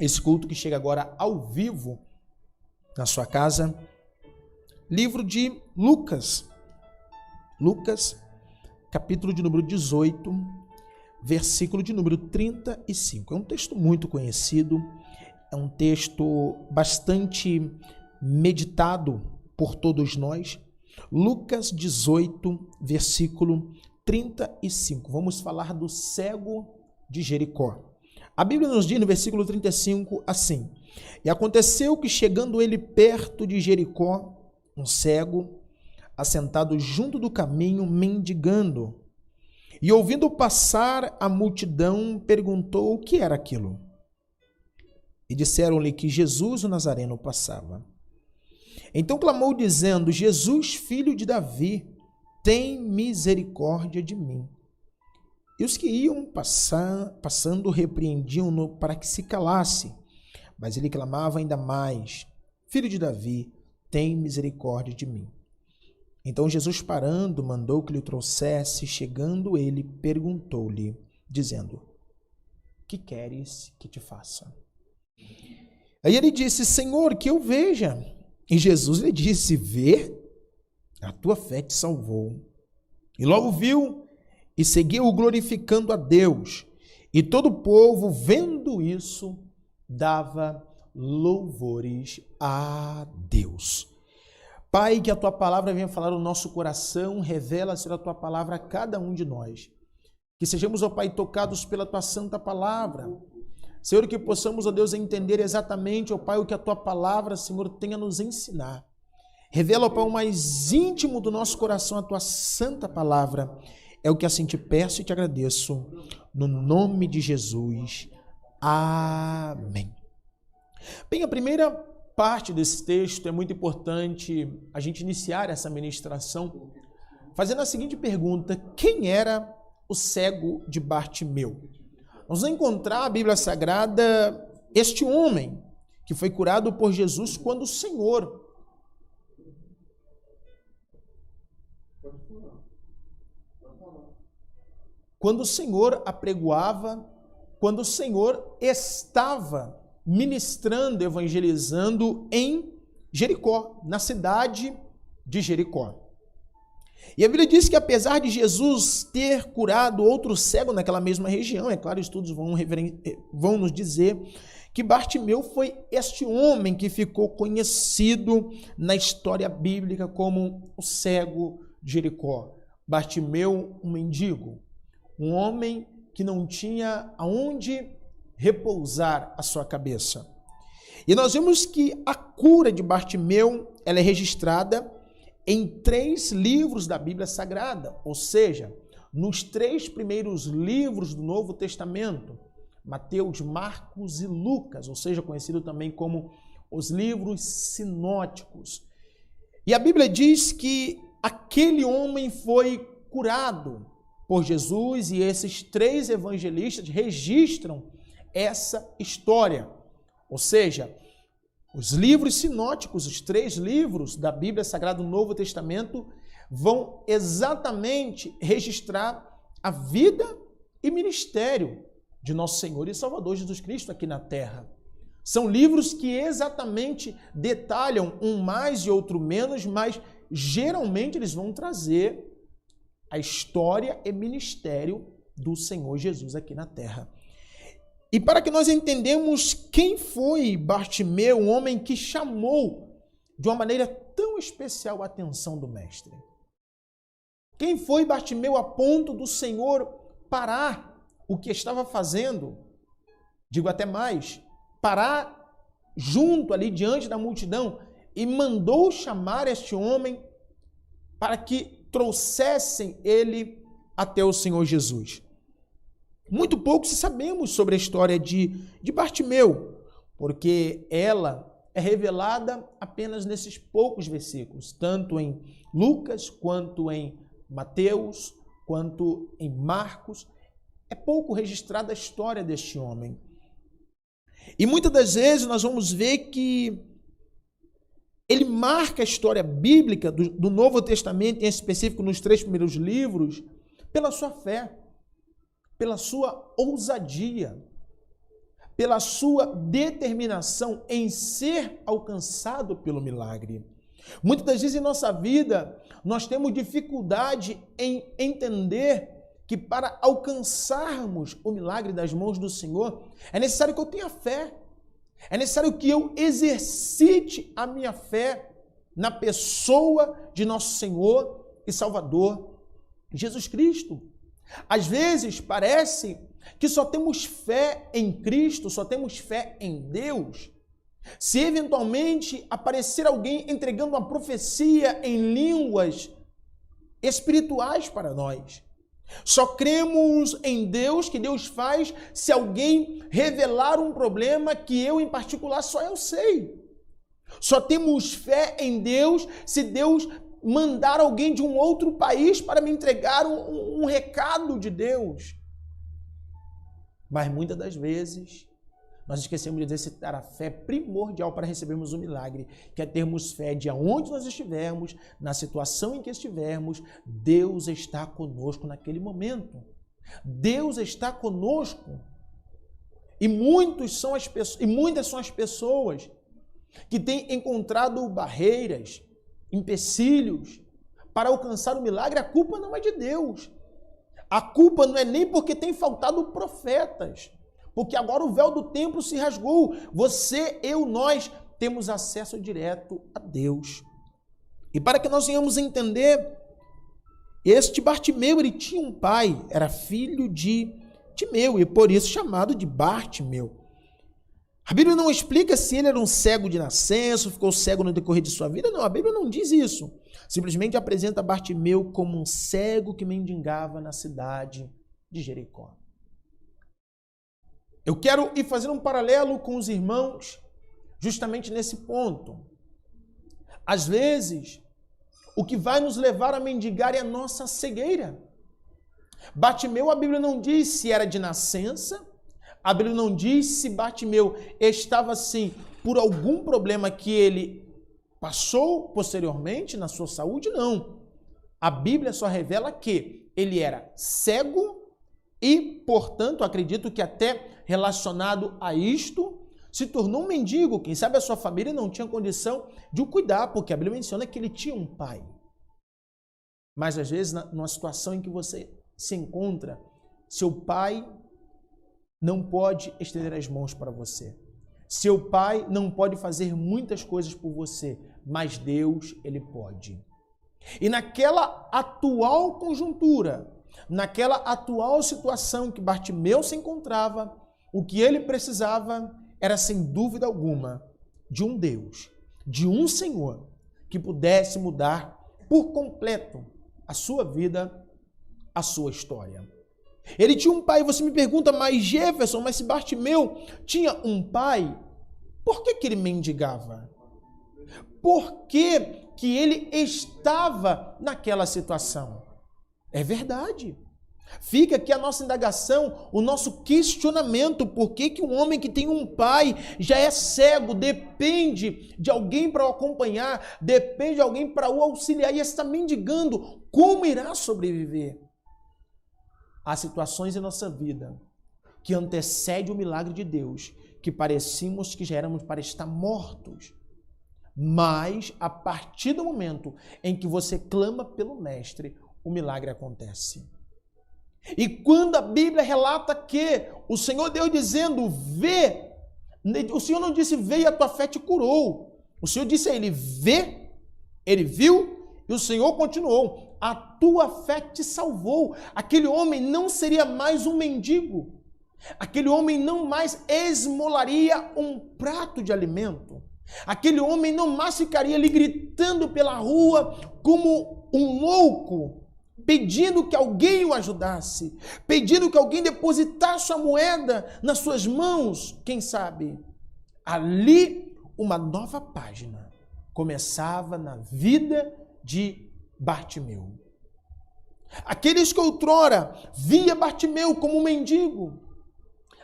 esse culto que chega agora ao vivo na sua casa. Livro de Lucas. Lucas, capítulo de número 18, versículo de número 35. É um texto muito conhecido, é um texto bastante meditado por todos nós. Lucas 18, versículo 35. Vamos falar do cego de Jericó. A Bíblia nos diz no versículo 35 assim: E aconteceu que, chegando ele perto de Jericó, um cego, assentado junto do caminho, mendigando, e ouvindo passar a multidão, perguntou o que era aquilo. E disseram-lhe que Jesus o Nazareno passava. Então clamou, dizendo: Jesus, filho de Davi, tem misericórdia de mim. E os que iam passando repreendiam-no para que se calasse. Mas ele clamava ainda mais: Filho de Davi, tem misericórdia de mim. Então Jesus, parando, mandou que lhe trouxesse. Chegando ele, perguntou-lhe, dizendo: Que queres que te faça? Aí ele disse: Senhor, que eu veja. E Jesus lhe disse: Vê, a tua fé te salvou. E logo viu e seguiu glorificando a Deus. E todo o povo, vendo isso, dava louvores a Deus. Pai, que a tua palavra venha falar no nosso coração, revela ser a tua palavra a cada um de nós. Que sejamos, ó Pai, tocados pela tua santa palavra. Senhor, que possamos, ó Deus, entender exatamente, ó Pai, o que a tua palavra, Senhor, tem a nos ensinar. Revela, ó Pai, o mais íntimo do nosso coração, a tua santa palavra. É o que assim te peço e te agradeço, no nome de Jesus. Amém. Bem, a primeira parte desse texto é muito importante a gente iniciar essa ministração fazendo a seguinte pergunta: quem era o cego de Bartimeu? Nós vamos encontrar na Bíblia Sagrada este homem que foi curado por Jesus quando o Senhor apregoava, quando o Senhor estava ministrando, evangelizando em Jericó, na cidade de Jericó. E a Bíblia diz que apesar de Jesus ter curado outro cego naquela mesma região, é claro, estudos vão nos dizer que Bartimeu foi este homem que ficou conhecido na história bíblica como o cego de Jericó. Bartimeu, um mendigo, um homem que não tinha aonde repousar a sua cabeça. E nós vemos que a cura de Bartimeu, ela é registrada em 3 livros da Bíblia Sagrada, ou seja, nos 3 primeiros livros do Novo Testamento, Mateus, Marcos e Lucas, ou seja, conhecido também como os livros sinóticos. E a Bíblia diz que aquele homem foi curado por Jesus, e esses 3 evangelistas registram essa história. Ou seja, os livros sinóticos, os 3 livros da Bíblia Sagrada do Novo Testamento, vão exatamente registrar a vida e ministério de nosso Senhor e Salvador Jesus Cristo aqui na terra. São livros que exatamente detalham um mais e outro menos, mas geralmente eles vão trazer a história e ministério do Senhor Jesus aqui na terra. E para que nós entendamos quem foi Bartimeu, um homem que chamou de uma maneira tão especial a atenção do Mestre. Quem foi Bartimeu a ponto do Senhor parar o que estava fazendo? Digo até mais, parar junto ali diante da multidão e mandou chamar este homem para que trouxessem ele até o Senhor Jesus. Muito pouco se sabemos sobre a história de Bartimeu, porque ela é revelada apenas nesses poucos versículos, tanto em Lucas, quanto em Mateus, quanto em Marcos. É pouco registrada a história deste homem. E muitas das vezes nós vamos ver que ele marca a história bíblica do Novo Testamento, em específico nos 3 primeiros livros, pela sua fé, pela sua ousadia, pela sua determinação em ser alcançado pelo milagre. Muitas das vezes em nossa vida, nós temos dificuldade em entender que para alcançarmos o milagre das mãos do Senhor, é necessário que eu tenha fé. É necessário que eu exercite a minha fé na pessoa de nosso Senhor e Salvador, Jesus Cristo. Às vezes parece que só temos fé em Cristo, só temos fé em Deus, se eventualmente aparecer alguém entregando uma profecia em línguas espirituais para nós. Só cremos em Deus, que Deus faz, se alguém revelar um problema que eu, em particular, só eu sei. Só temos fé em Deus se Deus mandar alguém de um outro país para me entregar um recado de Deus. Mas muitas das vezes nós esquecemos de exercitar a fé primordial para recebermos o milagre, que é termos fé de aonde nós estivermos, na situação em que estivermos, Deus está conosco naquele momento. Deus está conosco. E muitas são as pessoas que têm encontrado barreiras, empecilhos para alcançar o milagre. A culpa não é de Deus. A culpa não é nem porque tem faltado profetas, porque agora o véu do templo se rasgou. Você, eu, nós temos acesso direto a Deus. E para que nós venhamos entender, este Bartimeu, ele tinha um pai, era filho de Timeu, e por isso chamado de Bartimeu. A Bíblia não explica se ele era um cego de nascença, ficou cego no decorrer de sua vida. Não, a Bíblia não diz isso. Simplesmente apresenta Bartimeu como um cego que mendigava na cidade de Jericó. Eu quero ir fazendo um paralelo com os irmãos justamente nesse ponto. Às vezes, o que vai nos levar a mendigar é a nossa cegueira. Bartimeu, a Bíblia não diz se era de nascença, a Bíblia não diz se Bartimeu estava assim por algum problema que ele passou posteriormente na sua saúde, não. A Bíblia só revela que ele era cego e, portanto, acredito que até relacionado a isto, se tornou um mendigo. Quem sabe a sua família não tinha condição de o cuidar, porque a Bíblia menciona que ele tinha um pai. Mas às vezes, numa situação em que você se encontra, seu pai não pode estender as mãos para você. Seu pai não pode fazer muitas coisas por você, mas Deus, ele pode. E naquela atual conjuntura, naquela atual situação que Bartimeu se encontrava, o que ele precisava era, sem dúvida alguma, de um Deus, de um Senhor, que pudesse mudar por completo a sua vida, a sua história. Ele tinha um pai, você me pergunta, mas Jefferson, mas se Bartimeu tinha um pai, por que ele mendigava? Por que ele estava naquela situação? É verdade. Fica aqui a nossa indagação, o nosso questionamento, por que um homem que tem um pai já é cego, depende de alguém para o acompanhar, depende de alguém para o auxiliar e está mendigando, como irá sobreviver? Há situações em nossa vida que antecedem o milagre de Deus, que parecíamos que já éramos para estar mortos. Mas, a partir do momento em que você clama pelo Mestre, o milagre acontece. E quando a Bíblia relata que o Senhor Deus dizendo, vê, o Senhor não disse, vê e a tua fé te curou. O Senhor disse a ele, vê, ele viu, e o Senhor continuou, a tua fé te salvou. Aquele homem não seria mais um mendigo. Aquele homem não mais esmolaria um prato de alimento. Aquele homem não mais ficaria ali gritando pela rua como um louco, pedindo que alguém o ajudasse, pedindo que alguém depositasse a moeda nas suas mãos. Quem sabe? Ali uma nova página começava na vida de Bartimeu. Aqueles que outrora via Bartimeu como um mendigo,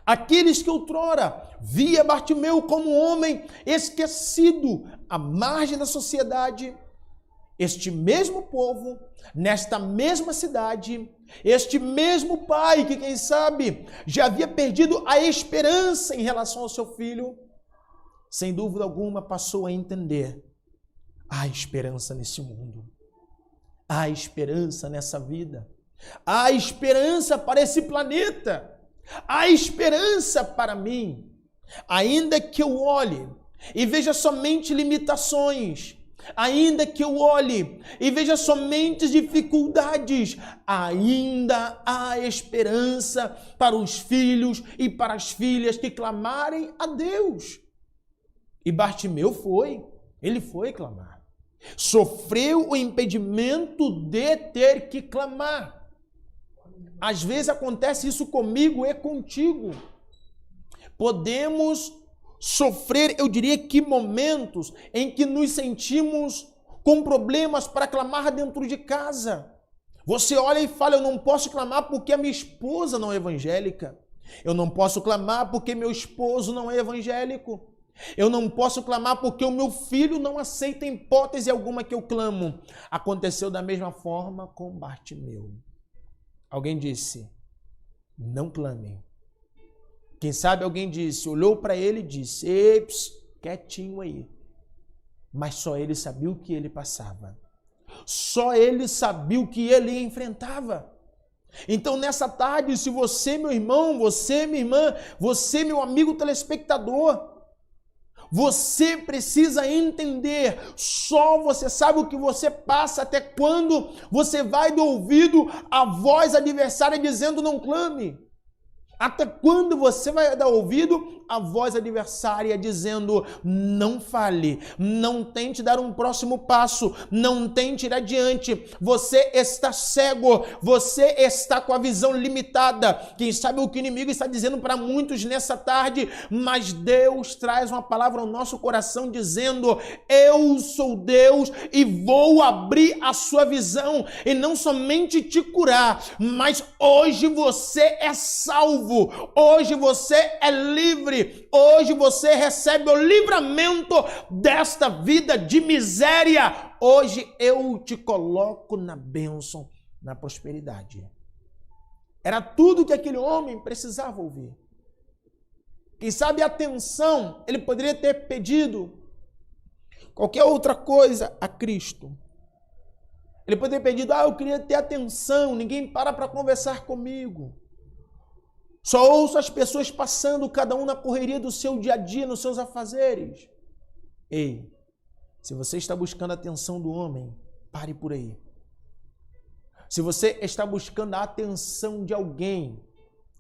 aqueles que outrora via Bartimeu como um homem esquecido, à margem da sociedade, este mesmo povo, nesta mesma cidade, este mesmo pai que, quem sabe, já havia perdido a esperança em relação ao seu filho, sem dúvida alguma passou a entender: há esperança nesse mundo, há esperança nessa vida, há esperança para esse planeta, há esperança para mim. Ainda que eu olhe e veja somente limitações, ainda que eu olhe e veja somente dificuldades, ainda há esperança para os filhos e para as filhas que clamarem a Deus. E Bartimeu ele foi clamar. Sofreu o impedimento de ter que clamar. Às vezes acontece isso comigo e contigo. Podemos sofrer, eu diria que momentos em que nos sentimos com problemas para clamar dentro de casa. Você olha e fala: eu não posso clamar porque a minha esposa não é evangélica. Eu não posso clamar porque meu esposo não é evangélico. Eu não posso clamar porque o meu filho não aceita hipótese alguma que eu clamo. Aconteceu da mesma forma com Bartimeu. Alguém disse: não clame. Quem sabe alguém disse, olhou para ele e disse: ei, quietinho aí. Mas só ele sabia o que ele passava. Só ele sabia o que ele enfrentava. Então, nessa tarde, se você, meu irmão, você, minha irmã, você, meu amigo telespectador, você precisa entender, só você sabe o que você passa até quando você vai do ouvido a voz adversária dizendo: não clame. Até quando você vai dar ouvido à voz adversária dizendo: não fale, não tente dar um próximo passo, não tente ir adiante, você está cego, você está com a visão limitada. Quem sabe o que o inimigo está dizendo para muitos nessa tarde, mas Deus traz uma palavra ao nosso coração dizendo: eu sou Deus e vou abrir a sua visão e não somente te curar, mas hoje você é salvo. Hoje você é livre, hoje você recebe o livramento desta vida de miséria. Hoje eu te coloco na bênção, na prosperidade. Era tudo que aquele homem precisava ouvir. Quem sabe a atenção, ele poderia ter pedido qualquer outra coisa a Cristo. Ele poderia ter pedido: eu queria ter atenção, ninguém para conversar comigo. Só ouço as pessoas passando, cada um na correria do seu dia a dia, nos seus afazeres. Ei, se você está buscando a atenção do homem, pare por aí. Se você está buscando a atenção de alguém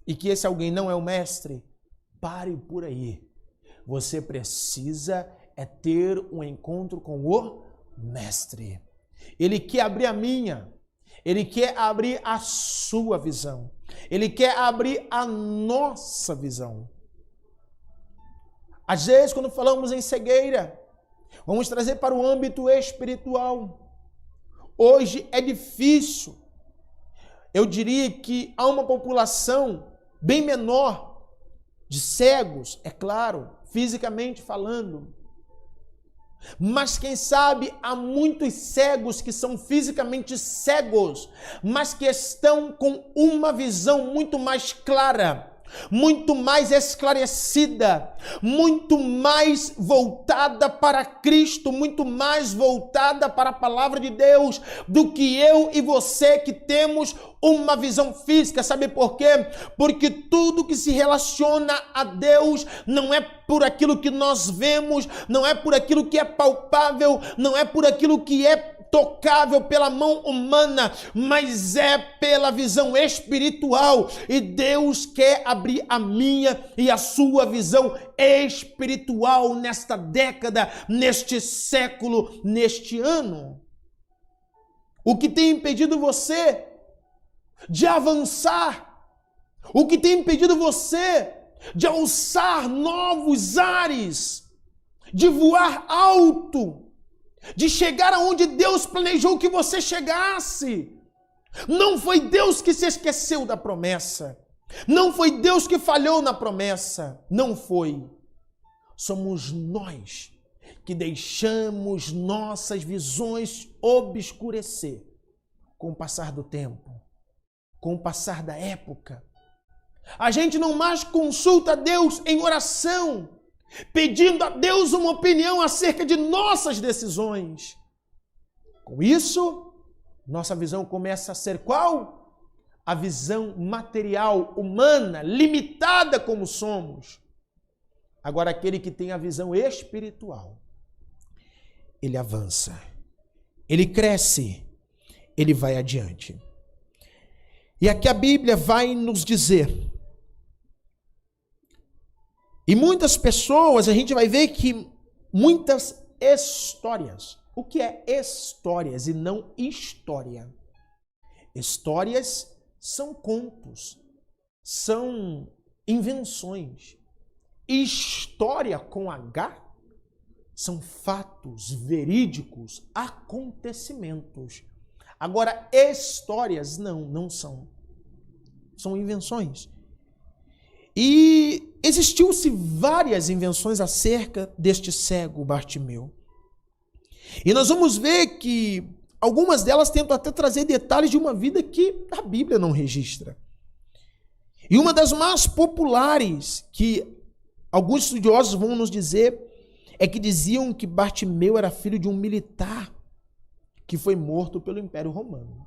e que esse alguém não é o mestre, pare por aí. Você precisa ter um encontro com o mestre. Ele quer abrir a minha, ele quer abrir a sua visão. Ele quer abrir a nossa visão. Às vezes, quando falamos em cegueira, vamos trazer para o âmbito espiritual. Hoje é difícil. Eu diria que há uma população bem menor de cegos, é claro, fisicamente falando. Mas quem sabe há muitos cegos que são fisicamente cegos, mas que estão com uma visão muito mais clara, muito mais esclarecida, muito mais voltada para Cristo, muito mais voltada para a palavra de Deus do que eu e você que temos uma visão física. Sabe por quê? Porque tudo que se relaciona a Deus não é por aquilo que nós vemos, não é por aquilo que é palpável, não é por aquilo que é tocável pela mão humana, mas é pela visão espiritual. E Deus quer abrir a minha e a sua visão espiritual nesta década, neste século, neste ano. O que tem impedido você de avançar? O que tem impedido você de alçar novos ares, de voar alto, de chegar aonde Deus planejou que você chegasse? Não foi Deus que se esqueceu da promessa. Não foi Deus que falhou na promessa. Não foi. Somos nós que deixamos nossas visões obscurecer com o passar do tempo, com o passar da época. A gente não mais consulta a Deus em oração, pedindo a Deus uma opinião acerca de nossas decisões. Com isso, nossa visão começa a ser qual? A visão material, humana, limitada como somos. Agora, aquele que tem a visão espiritual, ele avança, ele cresce, ele vai adiante. E aqui a Bíblia vai nos dizer, e muitas pessoas, a gente vai ver que muitas histórias. O que é histórias e não história? Histórias são contos, são invenções. História com H são fatos verídicos, acontecimentos. Agora, histórias não são. São invenções. E existiu-se várias invenções acerca deste cego Bartimeu. E nós vamos ver que algumas delas tentam até trazer detalhes de uma vida que a Bíblia não registra. E uma das mais populares que alguns estudiosos vão nos dizer é que diziam que Bartimeu era filho de um militar que foi morto pelo Império Romano.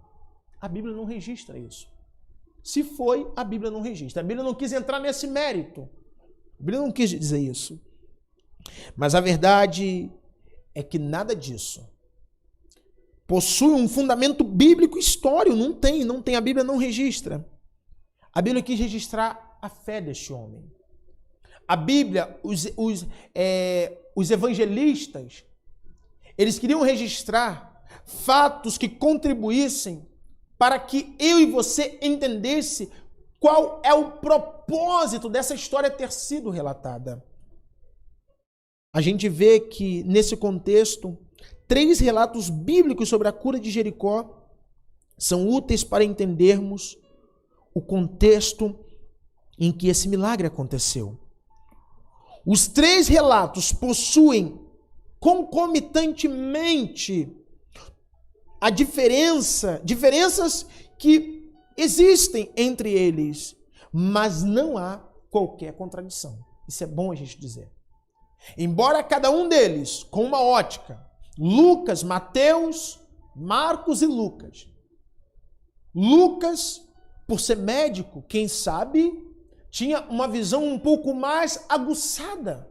A Bíblia não registra isso. Se foi, a Bíblia não registra. A Bíblia não quis entrar nesse mérito. A Bíblia não quis dizer isso. Mas a verdade é que nada disso possui um fundamento bíblico histórico. Não tem. A Bíblia não registra. A Bíblia quis registrar a fé deste homem. A Bíblia, os evangelistas, eles queriam registrar fatos que contribuíssem para que eu e você entendesse qual é o propósito dessa história ter sido relatada. A gente vê que, nesse contexto, 3 relatos bíblicos sobre a cura de Jericó são úteis para entendermos o contexto em que esse milagre aconteceu. Os 3 relatos possuem concomitantemente diferenças que existem entre eles, mas não há qualquer contradição. Isso é bom a gente dizer. Embora cada um deles, com uma ótica, Lucas, Mateus, Marcos e Lucas. Lucas, por ser médico, quem sabe, tinha uma visão um pouco mais aguçada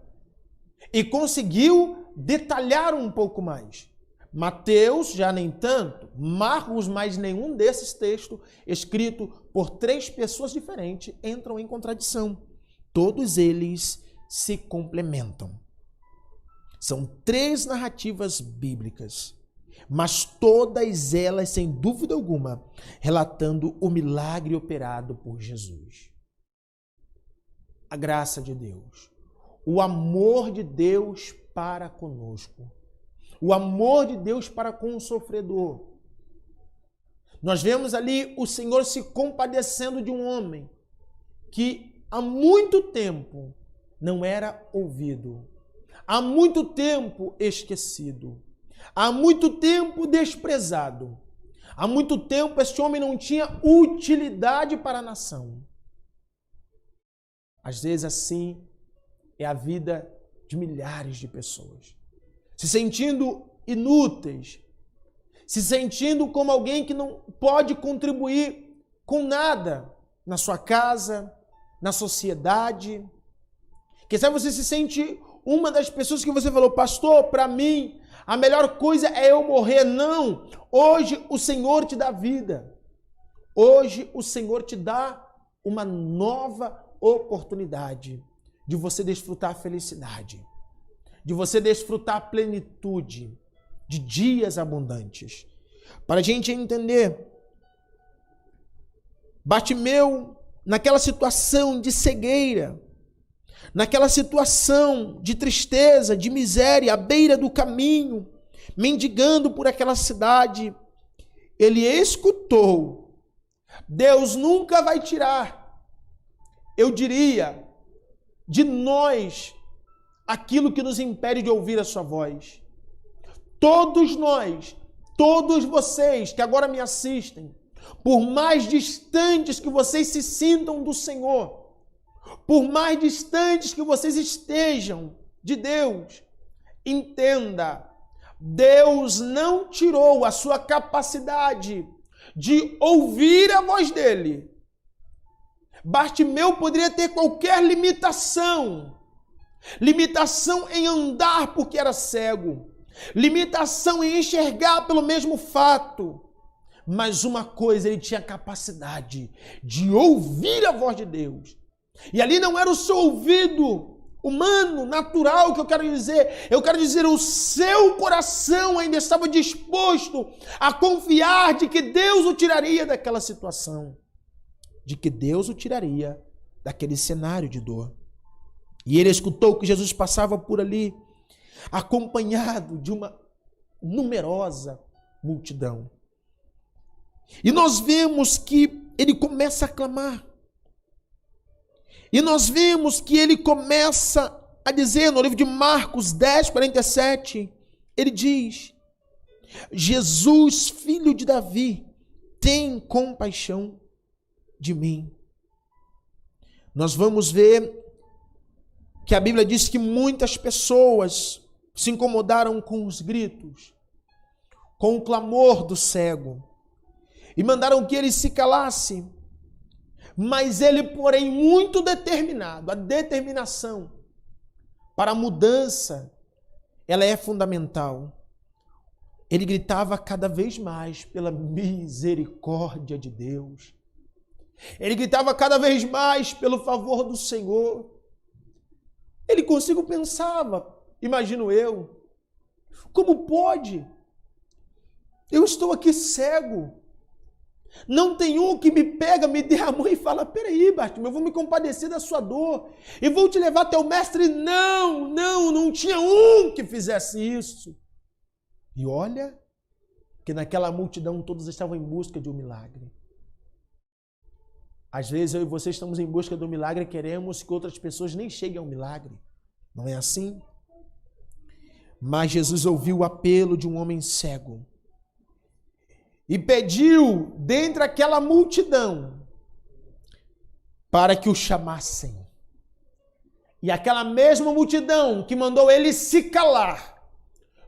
e conseguiu detalhar um pouco mais. Mateus, já nem tanto. Marcos, mais nenhum desses textos, escrito por 3 pessoas diferentes, entram em contradição. Todos eles se complementam. São 3 narrativas bíblicas, mas todas elas, sem dúvida alguma, relatando o milagre operado por Jesus. A graça de Deus, o amor de Deus para conosco, o amor de Deus para com o sofredor. Nós vemos ali o Senhor se compadecendo de um homem que há muito tempo não era ouvido, há muito tempo esquecido, há muito tempo desprezado, há muito tempo esse homem não tinha utilidade para a nação. Às vezes assim é a vida de milhares de pessoas, se sentindo inúteis, se sentindo como alguém que não pode contribuir com nada na sua casa, na sociedade. Quem sabe você se sente uma das pessoas que você falou, pastor, para mim a melhor coisa é eu morrer. Não, hoje o Senhor te dá vida, hoje o Senhor te dá uma nova oportunidade de você desfrutar a felicidade, de você desfrutar a plenitude de dias abundantes. Para a gente entender, Bartimeu, naquela situação de cegueira, naquela situação de tristeza, de miséria, à beira do caminho, mendigando por aquela cidade, ele escutou. Deus nunca vai tirar, eu diria, de nós aquilo que nos impede de ouvir a sua voz. Todos nós, todos vocês que agora me assistem, por mais distantes que vocês se sintam do Senhor, por mais distantes que vocês estejam de Deus, entenda, Deus não tirou a sua capacidade de ouvir a voz dele. Bartimeu poderia ter qualquer limitação em andar porque era cego, limitação em enxergar pelo mesmo fato, mas uma coisa, ele tinha capacidade de ouvir a voz de Deus. E ali não era o seu ouvido humano, natural, que eu quero dizer, o seu coração ainda estava disposto a confiar de que Deus o tiraria daquela situação, de que Deus o tiraria daquele cenário de dor. E ele escutou que Jesus passava por ali, acompanhado de uma numerosa multidão. E nós vemos que ele começa a clamar. E nós vemos que ele começa a dizer, no livro de Marcos 10, 47, ele diz: Jesus, filho de Davi, tem compaixão de mim. Nós vamos ver que a Bíblia diz que muitas pessoas se incomodaram com os gritos, com o clamor do cego, e mandaram que ele se calasse. Mas ele, porém, muito determinado, a determinação para a mudança, ela é fundamental. Ele gritava cada vez mais pela misericórdia de Deus. Ele gritava cada vez mais pelo favor do Senhor. Ele consigo pensava, imagino eu, como pode? Eu estou aqui cego. Não tem um que me pega, me dê a mão e fala: peraí, Bartimeu, eu vou me compadecer da sua dor e vou te levar até o mestre. Não tinha um que fizesse isso. E olha que naquela multidão todos estavam em busca de um milagre. Às vezes eu e você estamos em busca do milagre e queremos que outras pessoas nem cheguem ao milagre. Não é assim? Mas Jesus ouviu o apelo de um homem cego e pediu dentre aquela multidão para que o chamassem. E aquela mesma multidão que mandou ele se calar,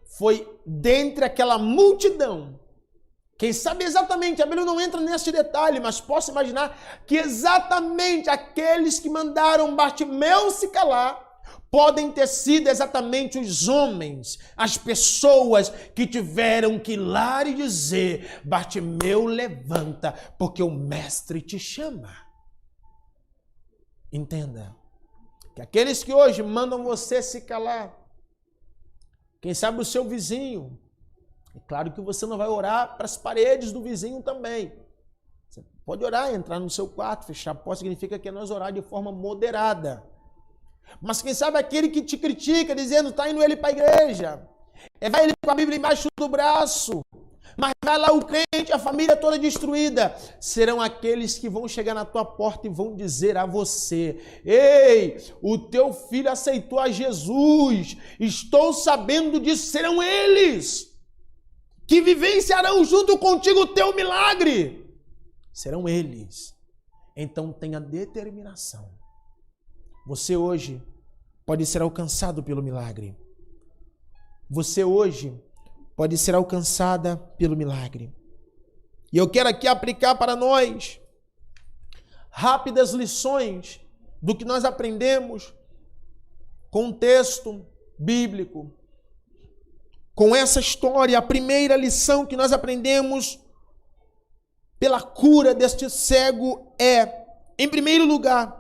foi dentre aquela multidão. Quem sabe exatamente, a Bíblia não entra nesse detalhe, mas posso imaginar que exatamente aqueles que mandaram Bartimeu se calar podem ter sido exatamente os homens, as pessoas que tiveram que ir lá e dizer: Bartimeu, levanta, porque o mestre te chama. Entenda que aqueles que hoje mandam você se calar, quem sabe o seu vizinho, é claro que você não vai orar para as paredes do vizinho também. Você pode orar, entrar no seu quarto, fechar a porta, significa que nós orar de forma moderada. Mas quem sabe aquele que te critica, dizendo: está indo ele para a igreja, vai ele com a Bíblia embaixo do braço, mas vai lá o crente, a família toda destruída. Serão aqueles que vão chegar na tua porta e vão dizer a você: ei, o teu filho aceitou a Jesus, estou sabendo disso. Serão eles que vivenciarão junto contigo o teu milagre. Serão eles. Então tenha determinação. Você hoje pode ser alcançado pelo milagre. Você hoje pode ser alcançada pelo milagre. E eu quero aqui aplicar para nós rápidas lições do que nós aprendemos com o texto bíblico. Com essa história, a primeira lição que nós aprendemos pela cura deste cego é, em primeiro lugar,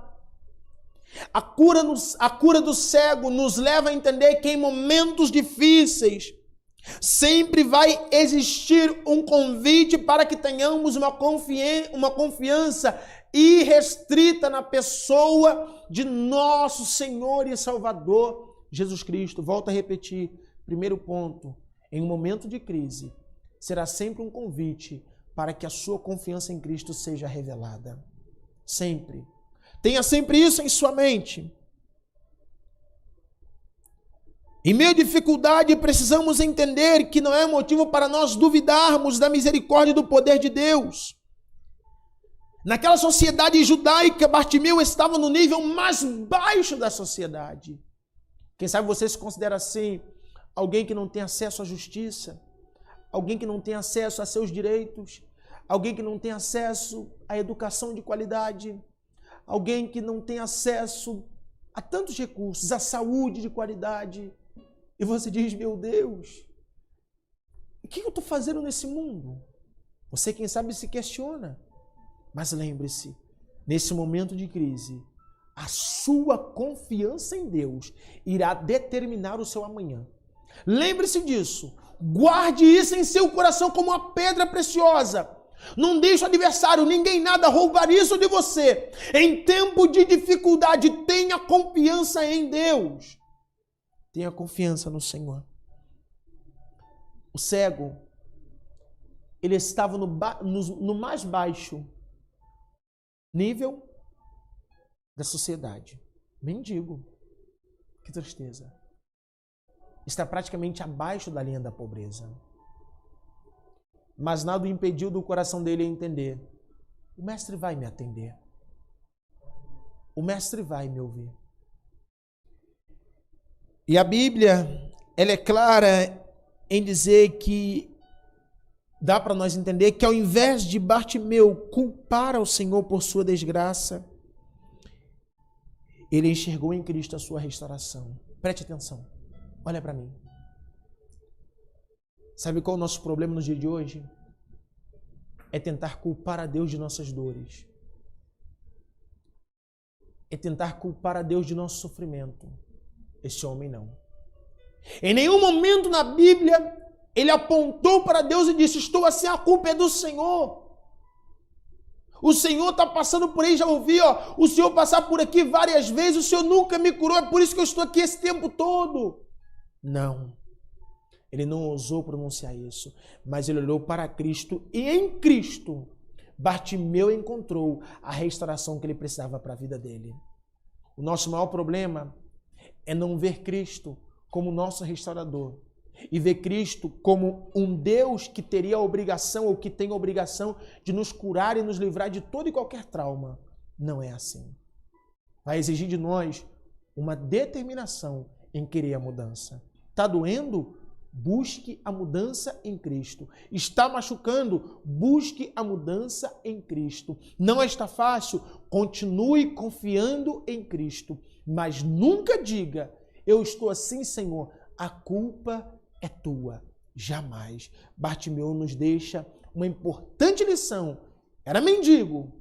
a cura do cego nos leva a entender que em momentos difíceis sempre vai existir um convite para que tenhamos uma confiança irrestrita na pessoa de nosso Senhor e Salvador Jesus Cristo. Volto a repetir, primeiro ponto, em um momento de crise, será sempre um convite para que a sua confiança em Cristo seja revelada. Sempre. Tenha sempre isso em sua mente. Em meio à dificuldade, precisamos entender que não é motivo para nós duvidarmos da misericórdia e do poder de Deus. Naquela sociedade judaica, Bartimeu estava no nível mais baixo da sociedade. Quem sabe você se considera assim, alguém que não tem acesso à justiça, alguém que não tem acesso a seus direitos, alguém que não tem acesso à educação de qualidade, alguém que não tem acesso a tantos recursos, à saúde de qualidade. E você diz, meu Deus, o que eu estou fazendo nesse mundo? Você, quem sabe, se questiona. Mas lembre-se, nesse momento de crise, a sua confiança em Deus irá determinar o seu amanhã. Lembre-se disso. Guarde isso em seu coração como uma pedra preciosa. Não deixe o adversário, ninguém nada roubar isso de você. Em tempo de dificuldade, tenha confiança em Deus. Tenha confiança no Senhor. O cego, ele estava no mais baixo nível da sociedade. Mendigo. Que tristeza. Está praticamente abaixo da linha da pobreza. Mas nada o impediu do coração dele entender. O mestre vai me atender. O mestre vai me ouvir. E a Bíblia, ela é clara em dizer que dá para nós entender que ao invés de Bartimeu culpar ao Senhor por sua desgraça, ele enxergou em Cristo a sua restauração. Preste atenção. Olha para mim. Sabe qual é o nosso problema no dia de hoje? É tentar culpar a Deus de nossas dores. É tentar culpar a Deus de nosso sofrimento. Esse homem não. Em nenhum momento na Bíblia ele apontou para Deus e disse, estou assim, a culpa é do Senhor. O Senhor está passando por aí, já ouvi, o Senhor passar por aqui várias vezes, o Senhor nunca me curou, é por isso que eu estou aqui esse tempo todo. Não. Ele não ousou pronunciar isso, mas ele olhou para Cristo e em Cristo, Bartimeu encontrou a restauração que ele precisava para a vida dele. O nosso maior problema é não ver Cristo como nosso restaurador e ver Cristo como um Deus que teria a obrigação ou que tem a obrigação de nos curar e nos livrar de todo e qualquer trauma. Não é assim. Vai exigir de nós uma determinação em querer a mudança. Está doendo? Busque a mudança em Cristo. Está machucando? Busque a mudança em Cristo. Não está fácil? Continue confiando em Cristo. Mas nunca diga, eu estou assim, Senhor, a culpa é tua. Jamais. Bartimeu nos deixa uma importante lição. Era mendigo.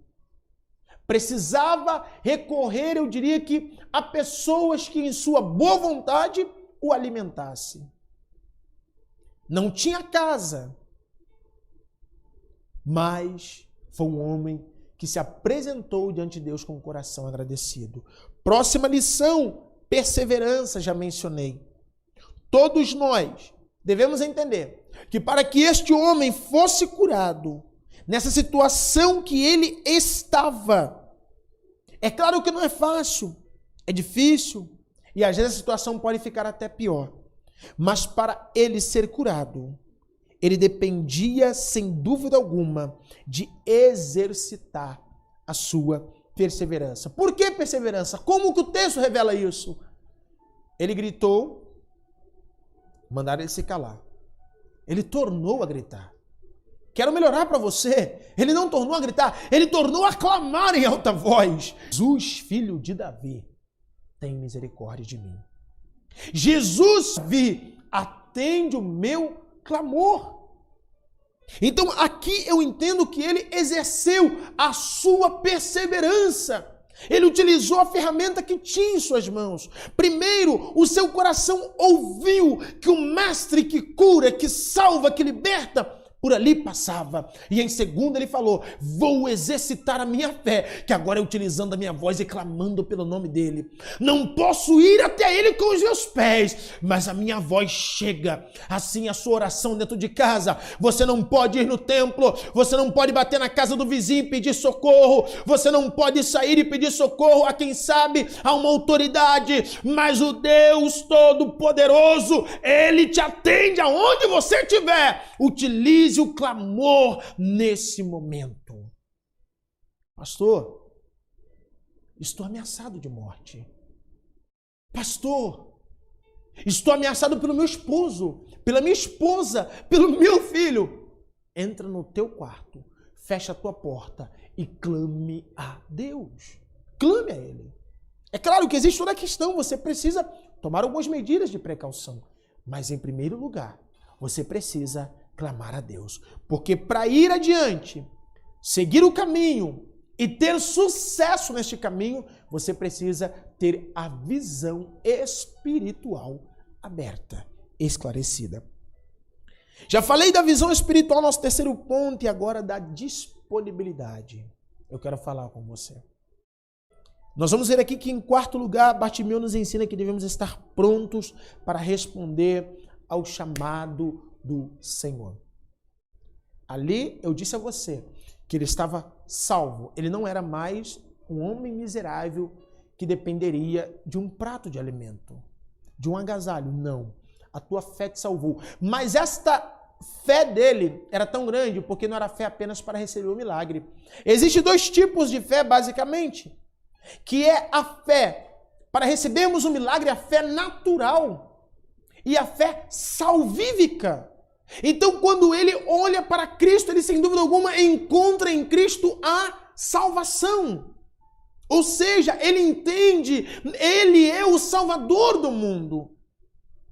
Precisava recorrer, eu diria que, a pessoas que em sua boa vontade o alimentasse. Não tinha casa, mas foi um homem que se apresentou diante de Deus com o coração agradecido. Próxima lição, perseverança, já mencionei. Todos nós devemos entender que para que este homem fosse curado, nessa situação que ele estava, é claro que não é fácil, é difícil, e às vezes a situação pode ficar até pior. Mas para ele ser curado, ele dependia, sem dúvida alguma, de exercitar a sua perseverança. Por que perseverança? Como que o texto revela isso? Ele gritou, mandaram ele se calar. Ele tornou a gritar. Quero melhorar para você. Ele não tornou a gritar, ele tornou a clamar em alta voz. Jesus, filho de Davi, tem misericórdia de mim. Jesus, atende o meu clamor. Então aqui eu entendo que ele exerceu a sua perseverança. Ele utilizou a ferramenta que tinha em suas mãos. Primeiro, o seu coração ouviu que o mestre que cura, que salva, que liberta, por ali passava. E em segundo ele falou, vou exercitar a minha fé, que agora é utilizando a minha voz e clamando pelo nome dele. Não posso ir até ele com os meus pés, mas a minha voz chega. Assim a sua oração dentro de casa. Você não pode ir no templo, você não pode bater na casa do vizinho e pedir socorro, você não pode sair e pedir socorro a quem sabe, a uma autoridade, mas o Deus Todo-Poderoso, ele te atende aonde você estiver. Utilize o clamor nesse momento. Pastor, estou ameaçado de morte. Pastor, estou ameaçado pelo meu esposo, pela minha esposa, pelo meu filho. Entra no teu quarto, fecha a tua porta e clame a Deus. Clame a Ele. É claro que existe toda a questão, você precisa tomar algumas medidas de precaução. Mas em primeiro lugar, você precisa clamar a Deus. Porque para ir adiante, seguir o caminho e ter sucesso neste caminho, você precisa ter a visão espiritual aberta, esclarecida. Já falei da visão espiritual, nosso terceiro ponto, e agora da disponibilidade. Eu quero falar com você. Nós vamos ver aqui que, em quarto lugar, Bartimeu nos ensina que devemos estar prontos para responder ao chamado do Senhor. Ali eu disse a você que ele estava salvo. Ele não era mais um homem miserável que dependeria de um prato de alimento, de um agasalho. Não. A tua fé te salvou. Mas esta fé dele era tão grande porque não era fé apenas para receber o milagre. Existem dois tipos de fé, basicamente, que é a fé para recebermos o milagre, a fé natural e a fé salvífica. Então, quando ele olha para Cristo, ele sem dúvida alguma encontra em Cristo a salvação. Ou seja, ele entende, ele é o Salvador do mundo.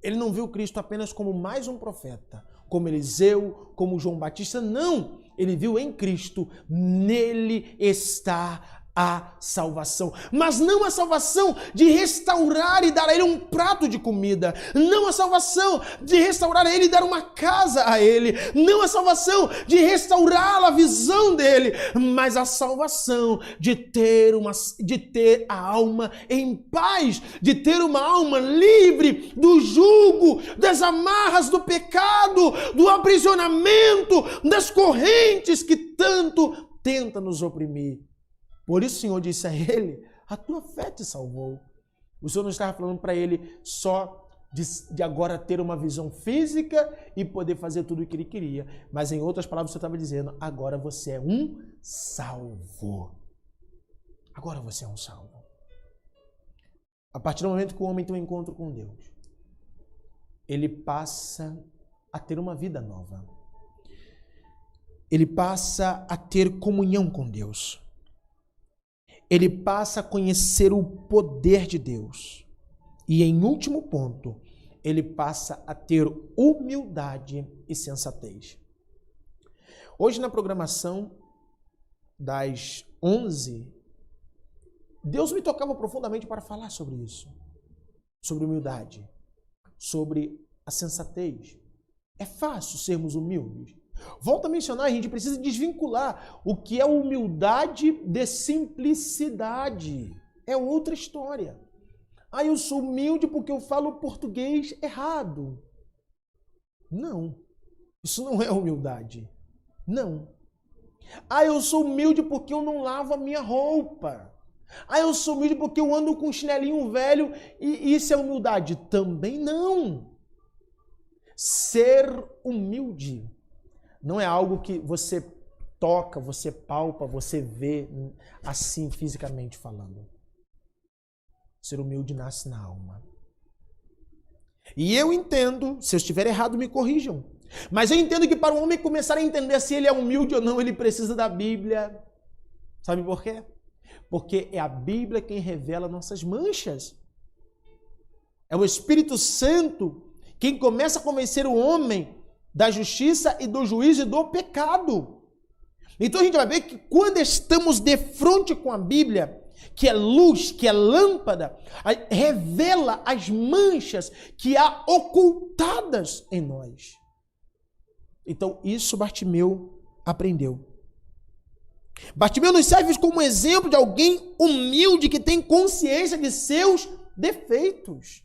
Ele não viu Cristo apenas como mais um profeta, como Eliseu, como João Batista, não. Ele viu em Cristo, nele está a salvação, mas não a salvação de restaurar e dar a ele um prato de comida, não a salvação de restaurar a ele e dar uma casa a ele, não a salvação de restaurar a visão dele, mas a salvação de ter a alma em paz, de ter uma alma livre do jugo, das amarras do pecado, do aprisionamento, das correntes que tanto tenta nos oprimir. Por isso o Senhor disse a ele, a tua fé te salvou. O Senhor não estava falando para ele só de agora ter uma visão física e poder fazer tudo o que ele queria. Mas em outras palavras, o Senhor estava dizendo, agora você é um salvo. Agora você é um salvo. A partir do momento que o homem tem um encontro com Deus, ele passa a ter uma vida nova. Ele passa a ter comunhão com Deus. Ele passa a conhecer o poder de Deus. E em último ponto, ele passa a ter humildade e sensatez. Hoje na programação das 11, Deus me tocava profundamente para falar sobre isso. Sobre humildade, sobre a sensatez. É fácil sermos humildes. Volto a mencionar, a gente precisa desvincular o que é humildade de simplicidade. É outra história. Ah, eu sou humilde porque eu falo português errado. Não, isso não é humildade. Não. Ah, eu sou humilde porque eu não lavo a minha roupa. Ah, eu sou humilde porque eu ando com um chinelinho velho e isso é humildade. Também não. Ser humilde não é algo que você toca, você palpa, você vê assim fisicamente falando. Ser humilde nasce na alma. E eu entendo, se eu estiver errado, me corrijam. Mas eu entendo que para um homem começar a entender se ele é humilde ou não, ele precisa da Bíblia. Sabe por quê? Porque é a Bíblia quem revela nossas manchas. É o Espírito Santo quem começa a convencer o homem da justiça e do juízo e do pecado. Então a gente vai ver que quando estamos de frente com a Bíblia, que é luz, que é lâmpada, revela as manchas que há ocultadas em nós. Então, isso Bartimeu aprendeu. Bartimeu nos serve como exemplo de alguém humilde que tem consciência de seus defeitos.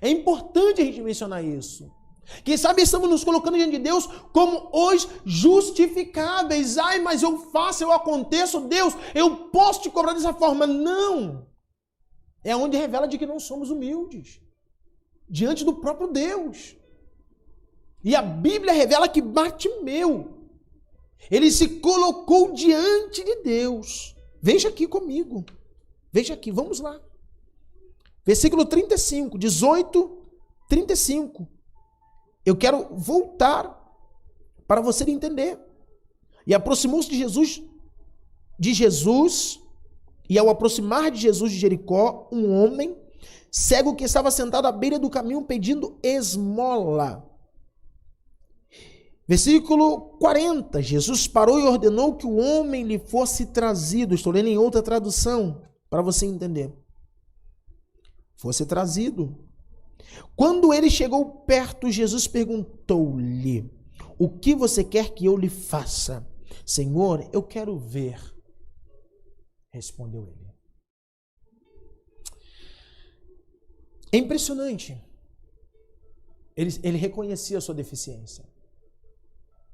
É importante a gente mencionar isso. Quem sabe estamos nos colocando diante de Deus como os justificáveis. Ai, mas eu faço, eu aconteço, Deus, eu posso te cobrar dessa forma. Não. É onde revela de que não somos humildes diante do próprio Deus. E a Bíblia revela que Bartimeu, ele se colocou diante de Deus. Veja aqui comigo. Veja aqui, vamos lá. Versículo 35, 18, 35. Eu quero voltar para você entender. E aproximou-se de Jesus, e ao aproximar de Jesus de Jericó, um homem cego que estava sentado à beira do caminho pedindo esmola. Versículo 40. Jesus parou e ordenou que o homem lhe fosse trazido. Estou lendo em outra tradução, para você entender. Fosse trazido. Quando ele chegou perto, Jesus perguntou-lhe: o que você quer que eu lhe faça? Senhor, eu quero ver. Respondeu ele. É impressionante. Ele reconhecia a sua deficiência.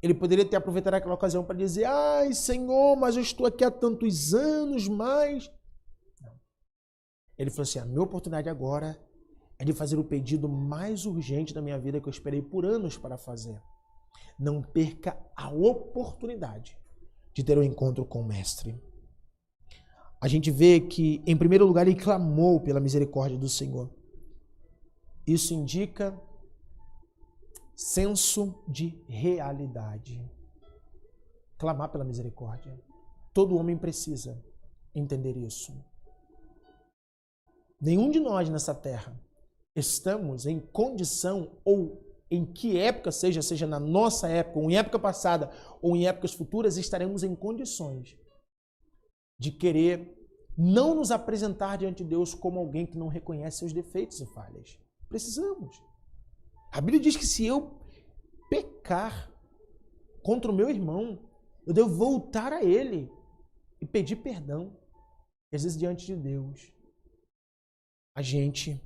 Ele poderia ter aproveitado aquela ocasião para dizer: ai, Senhor, mas eu estou aqui há tantos anos, mas... Não. Ele falou assim: a minha oportunidade agora é de fazer o pedido mais urgente da minha vida que eu esperei por anos para fazer. Não perca a oportunidade de ter um encontro com o Mestre. A gente vê que, em primeiro lugar, ele clamou pela misericórdia do Senhor. Isso indica senso de realidade. Clamar pela misericórdia. Todo homem precisa entender isso. Nenhum de nós nessa terra estamos em condição, ou em que época seja na nossa época, ou em época passada, ou em épocas futuras, estaremos em condições de querer não nos apresentar diante de Deus como alguém que não reconhece seus defeitos e falhas. Precisamos. A Bíblia diz que se eu pecar contra o meu irmão, eu devo voltar a ele e pedir perdão. Às vezes, diante de Deus, a gente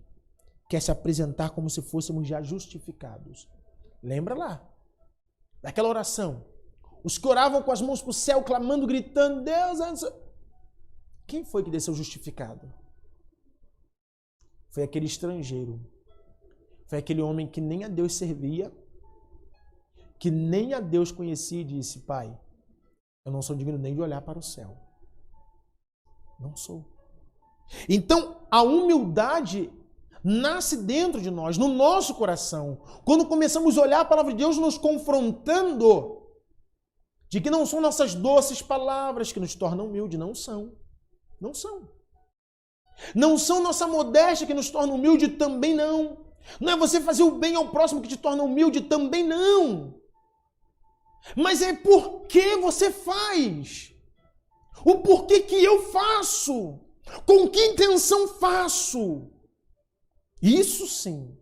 quer se apresentar como se fôssemos já justificados. Lembra lá daquela oração? Os que oravam com as mãos para o céu, clamando, gritando: Deus... Quem foi que desceu justificado? Foi aquele estrangeiro. Foi aquele homem que nem a Deus servia, que nem a Deus conhecia e disse: Pai, eu não sou digno nem de olhar para o céu. Não sou. Então, a humildade nasce dentro de nós, no nosso coração. Quando começamos a olhar a palavra de Deus nos confrontando de que não são nossas doces palavras que nos tornam humildes. Não são. Não são. Não são nossa modéstia que nos torna humilde, também não. Não é você fazer o bem ao próximo que te torna humilde, também não. Mas é por que você faz. O porquê que eu faço. Com que intenção faço. Isso sim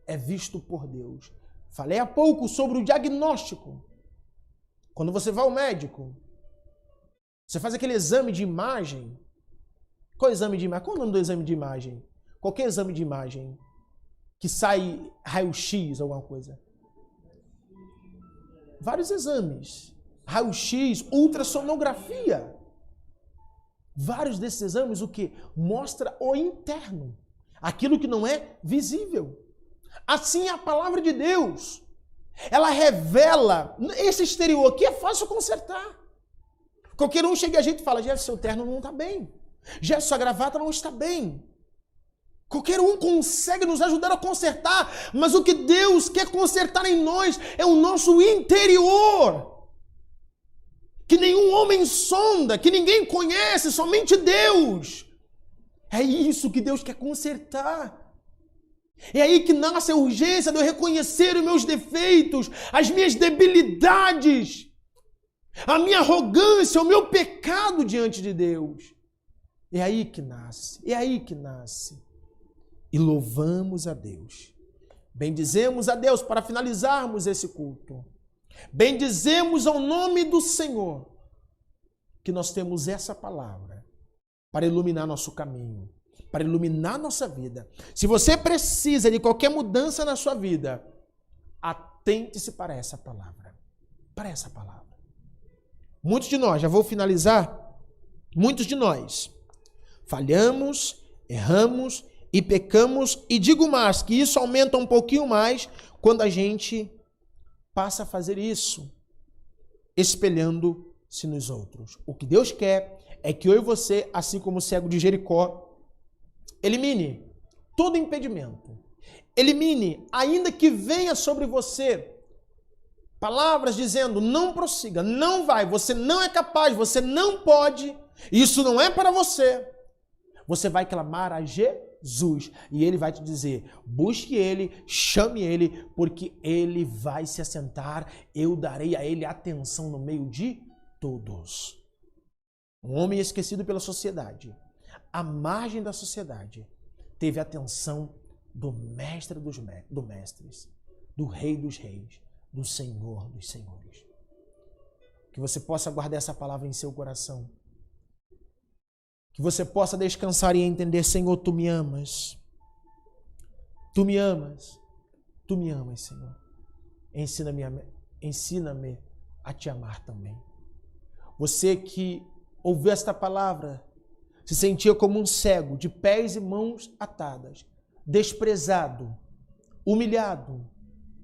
é visto por Deus. Falei há pouco sobre o diagnóstico. Quando você vai ao médico, você faz aquele exame de imagem. Qual é o exame de imagem? Qual é o nome do exame de imagem? Qualquer exame de imagem que sai raio-x, alguma coisa. Vários exames. Raio-x, ultrassonografia. Vários desses exames, o que? Mostra o interno. Aquilo que não é visível. Assim é a palavra de Deus. Ela revela esse exterior aqui, é fácil consertar. Qualquer um chega a gente e fala: Jefferson, seu terno não está bem. Jefferson, sua gravata não está bem. Qualquer um consegue nos ajudar a consertar, mas o que Deus quer consertar em nós é o nosso interior. Que nenhum homem sonda, que ninguém conhece, somente Deus. É isso que Deus quer consertar. É aí que nasce a urgência de eu reconhecer os meus defeitos, as minhas debilidades, a minha arrogância, o meu pecado diante de Deus. É aí que nasce, é aí que nasce. E louvamos a Deus Bendizemos a Deus para finalizarmos esse culto. Bendizemos ao nome do Senhor, que nós temos essa palavra para iluminar nosso caminho, para iluminar nossa vida. Se você precisa de qualquer mudança na sua vida, atente-se para essa palavra. Para essa palavra. Muitos de nós, já vou finalizar, muitos de nós falhamos, erramos e pecamos, e digo mais, que isso aumenta um pouquinho mais quando a gente passa a fazer isso, espelhando-se nos outros. O que Deus quer é que eu e você, assim como o cego de Jericó, elimine todo impedimento. Elimine, ainda que venha sobre você, palavras dizendo, não prossiga, não vai, você não é capaz, você não pode, isso não é para você. Você vai clamar a Jesus e Ele vai te dizer, busque Ele, chame Ele, porque Ele vai se assentar, eu darei a Ele atenção no meio de todos. Um homem esquecido pela sociedade, à margem da sociedade, teve a atenção do mestre dos mestres, do rei dos reis, do Senhor dos senhores. Que você possa guardar essa palavra em seu coração. Que você possa descansar e entender, Senhor, Tu me amas. Tu me amas. Tu me amas, Senhor. Ensina-me a Te amar também. Você que ouviu esta palavra, se sentia como um cego, de pés e mãos atadas, desprezado, humilhado.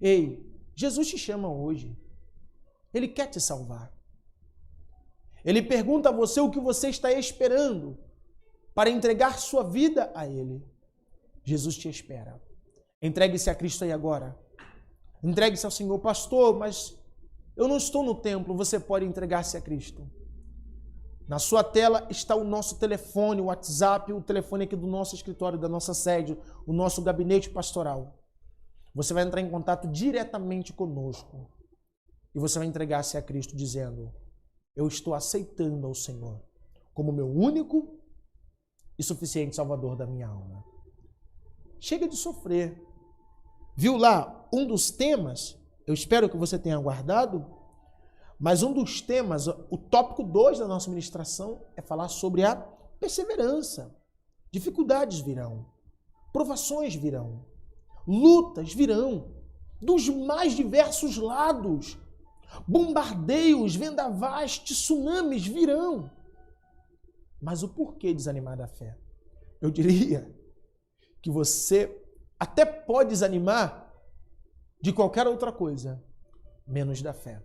Ei, Jesus te chama hoje. Ele quer te salvar. Ele pergunta a você o que você está esperando para entregar sua vida a Ele. Jesus te espera. Entregue-se a Cristo aí agora. Entregue-se ao Senhor. Pastor, mas eu não estou no templo. Você pode entregar-se a Cristo. Na sua tela está o nosso telefone, o WhatsApp, o telefone aqui do nosso escritório, da nossa sede, o nosso gabinete pastoral. Você vai entrar em contato diretamente conosco. E você vai entregar-se a Cristo dizendo, eu estou aceitando ao Senhor como meu único e suficiente Salvador da minha alma. Chega de sofrer. Viu lá um dos temas? Eu espero que você tenha guardado, mas um dos temas, o tópico 2 da nossa ministração é falar sobre a perseverança. Dificuldades virão, provações virão, lutas virão, dos mais diversos lados. Bombardeios, vendavais, tsunamis virão. Mas o porquê desanimar da fé? Eu diria que você até pode desanimar de qualquer outra coisa, menos da fé.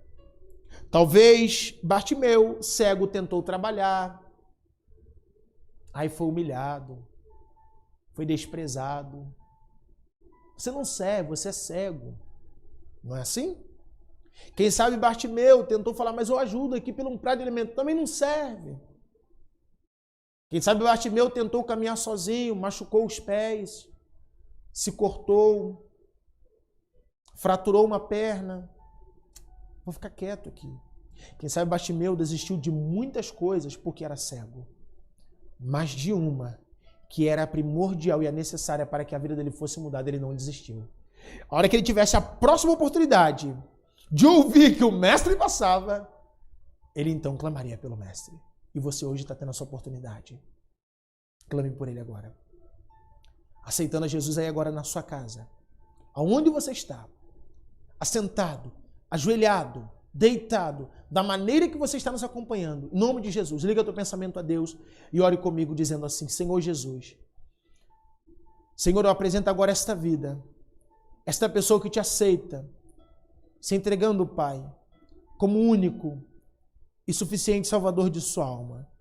Talvez Bartimeu, cego, tentou trabalhar, aí foi humilhado, foi desprezado. Você não serve, você é cego. Não é assim? Quem sabe Bartimeu tentou falar, mas eu ajudo aqui pelo um prato de alimento. Também não serve. Quem sabe Bartimeu tentou caminhar sozinho, machucou os pés, se cortou, fraturou uma perna. Vou ficar quieto aqui. Quem sabe Bartimeu desistiu de muitas coisas porque era cego. Mas de uma, que era a primordial e a necessária para que a vida dele fosse mudada, ele não desistiu. A hora que ele tivesse a próxima oportunidade de ouvir que o mestre passava, ele então clamaria pelo mestre. E você hoje está tendo essa oportunidade. Clame por ele agora. Aceitando a Jesus aí agora na sua casa. Aonde você está, assentado, ajoelhado, deitado, da maneira que você está nos acompanhando, em nome de Jesus, liga teu pensamento a Deus e ore comigo dizendo assim, Senhor Jesus, Senhor, eu apresento agora esta vida, esta pessoa que te aceita, se entregando, Pai, como único e suficiente Salvador de sua alma.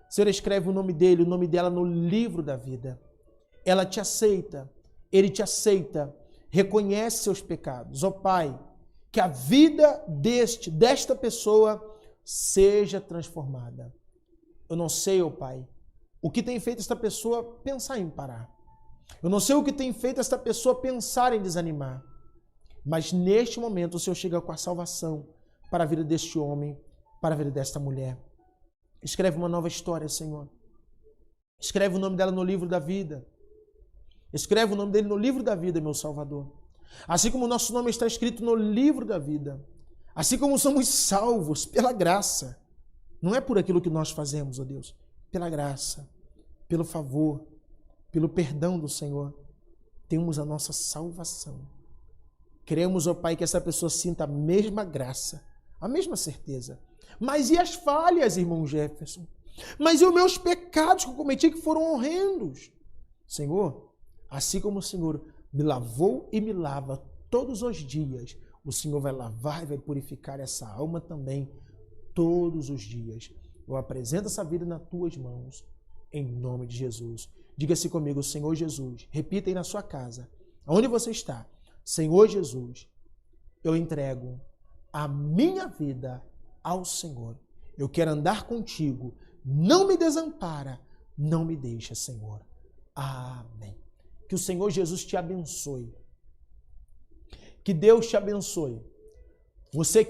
Senhor, escreve o nome dele, o nome dela no livro da vida. Ela te aceita, ele te aceita, reconhece seus pecados. Ó Pai, que a vida desta pessoa seja transformada. Eu não sei, ó Pai, o que tem feito esta pessoa pensar em parar. Eu não sei o que tem feito esta pessoa pensar em desanimar. Mas neste momento o Senhor chega com a salvação para a vida deste homem, para a vida desta mulher. Escreve uma nova história, Senhor. Escreve o nome dela no livro da vida. Escreve o nome dele no livro da vida, meu Salvador. assim como o nosso nome está escrito no livro da vida, assim como somos salvos pela graça, não é por aquilo que nós fazemos, ó Deus, pela graça, pelo favor, pelo perdão do Senhor, temos a nossa salvação. Queremos, ó Pai, que essa pessoa sinta a mesma graça, a mesma certeza. Mas e as falhas, irmão Jefferson? Mas e os meus pecados que eu cometi que foram horrendos? Senhor, assim como o Senhor me lavou e me lava todos os dias, o Senhor vai lavar e vai purificar essa alma também todos os dias. Eu apresento essa vida nas tuas mãos, em nome de Jesus. Diga-se comigo, Senhor Jesus. Repita aí na sua casa, onde você está. Senhor Jesus, eu entrego a minha vida ao Senhor. Eu quero andar contigo. Não me desampara, não me deixa, Senhor. Amém. Que o Senhor Jesus te abençoe. Que Deus te abençoe. Você